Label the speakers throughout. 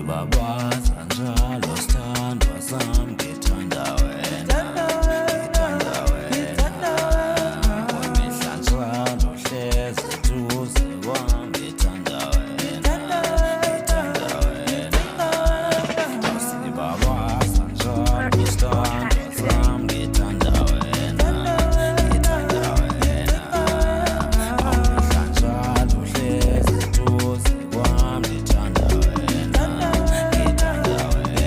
Speaker 1: baba sanjalo standwa sam ngithanda wena ngithanda wena wemihlanjalo hlezi duze kwami ngithanda wena ngithanda wena awusi baba sanjalo standwa sam ngithanda wena ngithanda wena awumihlanjalo hlezi duze kwami ngithanda wena ngithanda wena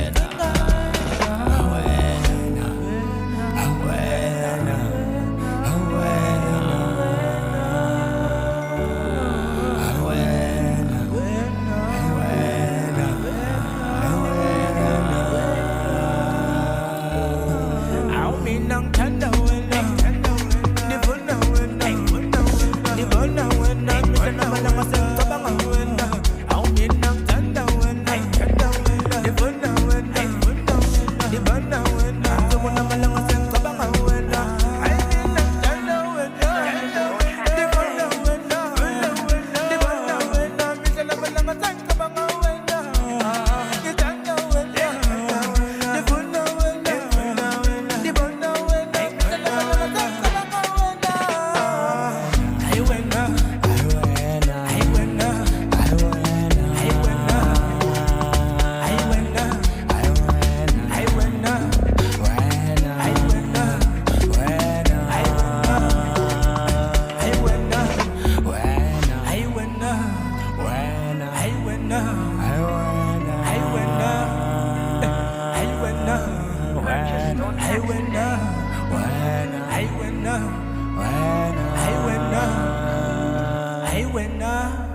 Speaker 1: I went